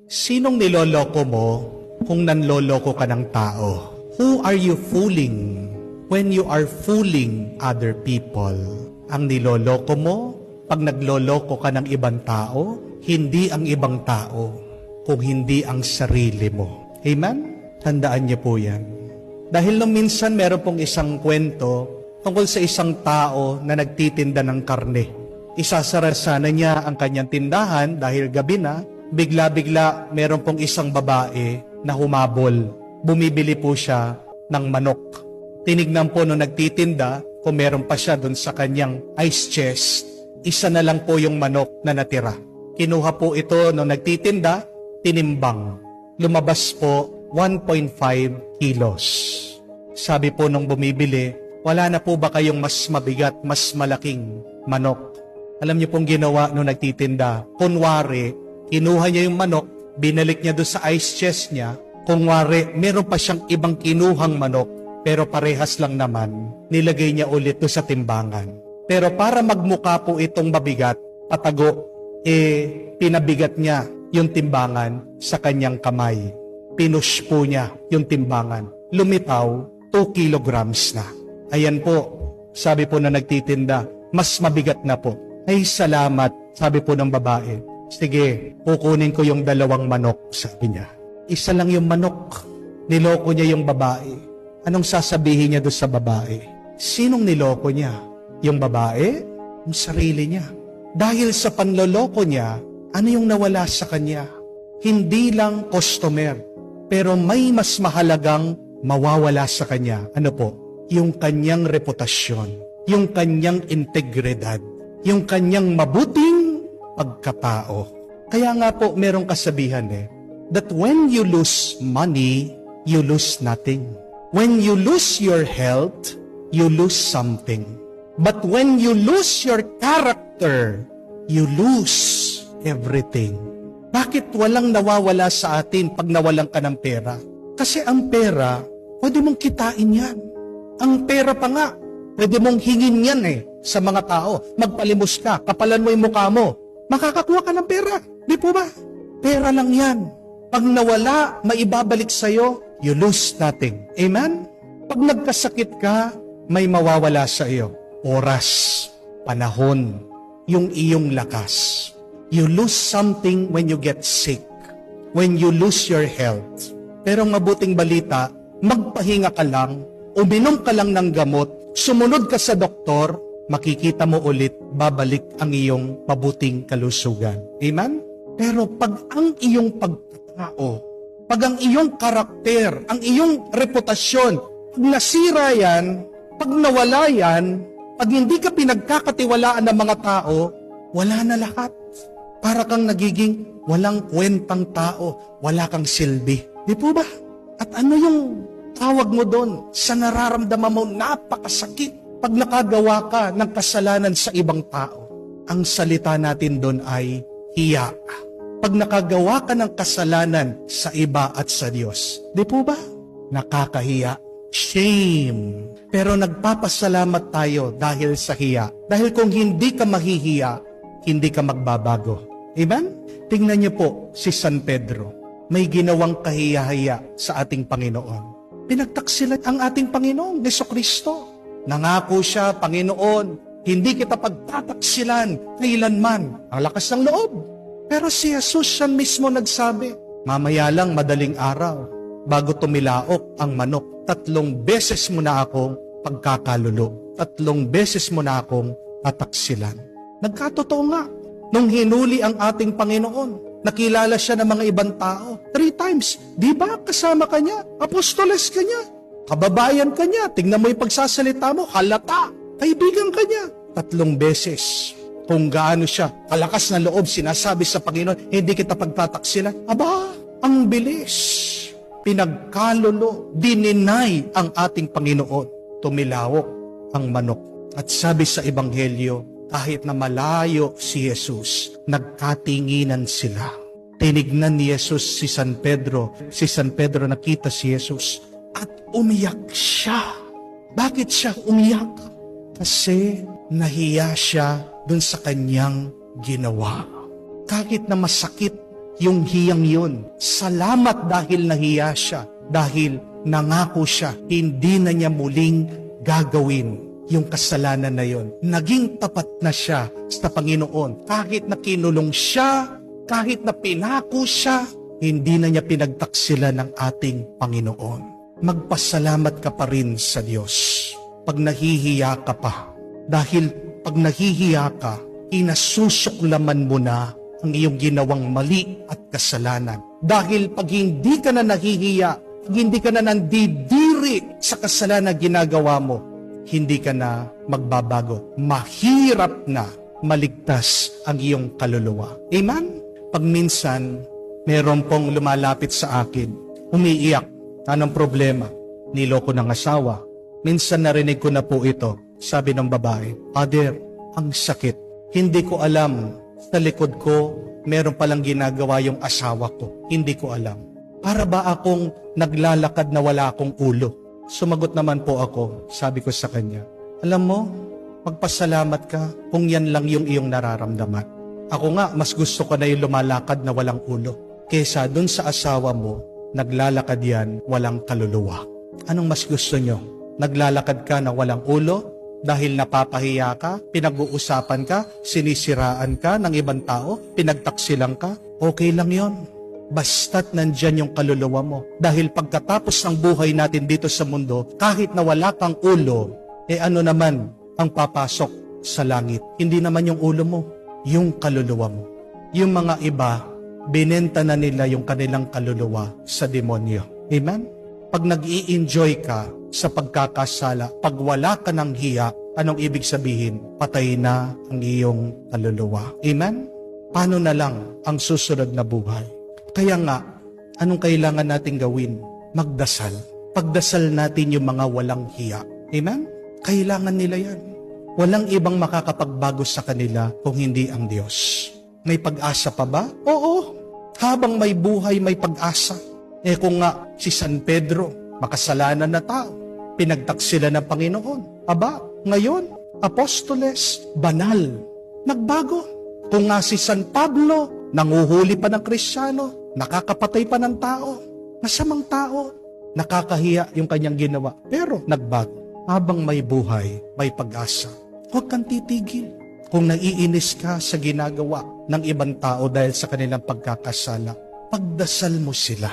Sinong niloloko mo kung nanloloko ka ng tao? Who are you fooling when you are fooling other people? Ang niloloko mo, pag nagloloko ka ng ibang tao, hindi ang ibang tao, kung hindi ang sarili mo. Amen? Tandaan niyo po yan. Dahil nung minsan meron pong isang kwento tungkol sa isang tao na nagtitinda ng karne. Isasara sana niya ang kanyang tindahan dahil gabi na, bigla-bigla meron pong isang babae na humabol. Bumibili po siya ng manok. Tinignan po nung nagtitinda kung meron pa siya doon sa kanyang ice chest. Isa na lang po yung manok na natira. Kinuha po ito nung nagtitinda, tinimbang. Lumabas po 1.5 kilos. Sabi po nung bumibili, wala na po ba kayong mas mabigat, mas malaking manok? Alam niyo pong ginawa nung nagtitinda, kunwari, kinuha niya yung manok, binalik niya doon sa ice chest niya, kunwari, meron pa siyang ibang kinuhang manok, pero parehas lang naman, nilagay niya ulit doon sa timbangan. Pero para magmukha po itong mabigat, patago, pinabigat niya yung timbangan sa kanyang kamay. Pinush po niya yung timbangan. Lumitaw, 2 kilograms na. Ayan po, sabi po na nagtitinda, mas mabigat na po. Ay salamat, sabi po ng babae. Sige, kukunin ko yung 2 manok, sabi niya. Isa lang yung manok. Niloko niya yung babae. Anong sasabihin niya doon sa babae? Sinong niloko niya? Yung babae? Yung sarili niya. Dahil sa panloloko niya, ano yung nawala sa kanya? Hindi lang customer, pero may mas mahalagang mawawala sa kanya. Ano po? Yung kanyang reputasyon, yung kanyang integridad, yung kanyang mabuting pagkatao. Kaya nga po merong kasabihan that when you lose money, you lose nothing. When you lose your health, you lose something. But when you lose your character, you lose everything. Bakit walang nawawala sa atin pag nawalan ka ng pera? Kasi ang pera, pwede mong kitain yan. Ang pera pa nga, pwede mong hingin yan sa mga tao. Magpalimos ka, kapalan mo yung mukha mo. Makakakuha ka ng pera. Di po ba? Pera lang yan. Pag nawala, maibabalik sa'yo, you lose nothing. Amen? Pag nagkasakit ka, may mawawala sa iyo. Oras, panahon, yung iyong lakas. You lose something when you get sick. When you lose your health. Pero ang mabuting balita, magpahinga ka lang, uminom ka lang ng gamot, sumunod ka sa doktor, makikita mo ulit, babalik ang iyong mabuting kalusugan. Amen? Pero pag ang iyong pagkatao, pag ang iyong karakter, ang iyong reputasyon, pag nasira yan, pag nawala yan, pag hindi ka pinagkakatiwalaan ng mga tao, wala na lahat. Para kang nagiging walang kwentang tao, wala kang silbi. Di po ba? At ano yung tawag mo doon sa nararamdaman mo napakasakit pag nakagawa ka ng kasalanan sa ibang tao? Ang salita natin doon ay hiya. Pag nakagawa ka ng kasalanan sa iba at sa Diyos, di po ba? Nakakahiya. Shame. Pero nagpapasalamat tayo dahil sa hiya. Dahil kung hindi ka mahihiya, hindi ka magbabago. Amen? Tingnan niyo po si San Pedro. May ginawang kahiya-hiya sa ating Panginoon. Pinagtaksilan ang ating Panginoon, Jesucristo. Nangako siya, Panginoon, hindi kita pagtataksilan kailanman. Ang lakas ng loob. Pero si Jesus siya mismo nagsabi, mamaya lang madaling araw, bago tumilaok ang manok, 3 beses mo na akong pagkakalulo. 3 beses mo na akong tataksilan. Nagkatotoo nga, nung hinuli ang ating Panginoon, nakilala siya ng mga ibang tao. 3 times. Di ba kasama ka niya? Apostoles ka niya. Kababayan ka niya. Tingnan mo yung pagsasalita mo. Halata. Kaibigan ka niya. 3 beses. Kung gaano siya kalakas na loob, sinasabi sa Panginoon, hindi kita pagtataksilan. Aba, ang bilis. Pinagkalulo, dininay ang ating Panginoon. Tumilawok ang manok. At sabi sa Ebanghelyo, kahit na malayo si Jesus, nagkatinginan sila. Tinignan ni Jesus si San Pedro. Si San Pedro nakita si Jesus at umiyak siya. Bakit siya umiyak? Kasi nahiya siya dun sa kanyang ginawa. Kahit na masakit yung hiyang yun. Salamat dahil nahiya siya. Dahil nangako siya, hindi na niya muling gagawin yung kasalanan na yon. Naging tapat na siya sa Panginoon. Kahit na kinulong siya, kahit na pinako siya, hindi na niya pinagtaksila ng ating Panginoon. Magpasalamat ka pa rin sa Diyos pag nahihiya ka pa. Dahil pag nahihiya ka, inasusuklaman mo na ang iyong ginawang mali at kasalanan. Dahil pag hindi ka na nahihiya, pag hindi ka na nandidiri sa kasalanan na ginagawa mo, hindi ka na magbabago. Mahirap na maligtas ang iyong kaluluwa. Amen? Pag minsan, meron pong lumalapit sa akin, umiiyak. Anong problema? Niloko ng asawa. Minsan narinig ko na po ito. Sabi ng babae, Father, ang sakit. Hindi ko alam. Sa likod ko, meron palang ginagawa yung asawa ko. Hindi ko alam. Para ba akong naglalakad na wala akong ulo? Sumagot naman po ako, sabi ko sa kanya, alam mo, magpasalamat ka kung yan lang yung iyong nararamdaman. Ako nga, mas gusto ko na yung lumalakad na walang ulo. Kesa dun sa asawa mo, naglalakad yan walang kaluluwa. Anong mas gusto nyo? Naglalakad ka na walang ulo dahil napapahiya ka, pinag-uusapan ka, sinisiraan ka ng ibang tao, pinagtaksilang ka? Okay lang yon. Basta't nandyan yung kaluluwa mo. Dahil pagkatapos ng buhay natin dito sa mundo, kahit na wala kang ulo, ano naman ang papasok sa langit? Hindi naman yung ulo mo, yung kaluluwa mo. Yung mga iba, binenta na nila yung kanilang kaluluwa sa demonyo. Amen? Pag nag-i-enjoy ka sa pagkakasala, pag wala ka ng hiya, anong ibig sabihin? Patay na ang iyong kaluluwa. Amen? Paano na lang ang susunod na buhay? Kaya nga, anong kailangan natin gawin? Magdasal. Pagdasal natin yung mga walang hiya. Amen? Kailangan nila yan. Walang ibang makakapagbago sa kanila kung hindi ang Diyos. May pag-asa pa ba? Oo. Habang may buhay, may pag-asa. Kung nga si San Pedro, makasalanan na tao, pinagtaksila ng Panginoon. Aba, ngayon, apostoles, banal, nagbago. Kung nga si San Pablo, nanguhuli pa ng Kristiyano, nakakapatay pa ng tao, masamang tao, nakakahiya yung kanyang ginawa. Pero nagbago. Habang may buhay, may pag-asa. Huwag kang titigil. Kung naiinis ka sa ginagawa ng ibang tao dahil sa kanilang pagkakasala, pagdasal mo sila.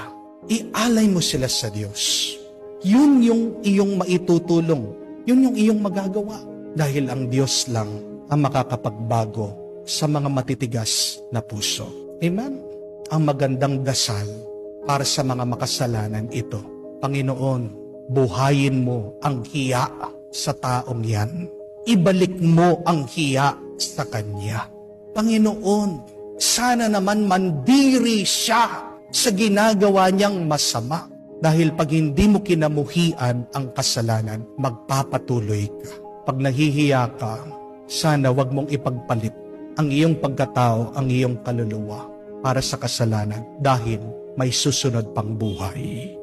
Ialay mo sila sa Diyos. Yun yung iyong maitutulong. Yun yung iyong magagawa. Dahil ang Diyos lang ang makakapagbago sa mga matitigas na puso. Amen? Ang magandang dasal para sa mga makasalanan ito. Panginoon, buhayin mo ang hiya sa taong yan. Ibalik mo ang hiya sa kanya. Panginoon, sana naman mandiri siya sa ginagawa niyang masama. Dahil pag hindi mo kinamuhian ang kasalanan, magpapatuloy ka. Pag nahihiya ka, sana wag mong ipagpalit ang iyong pagkatao, ang iyong kaluluwa para sa kasalanan dahil may susunod pang buhay.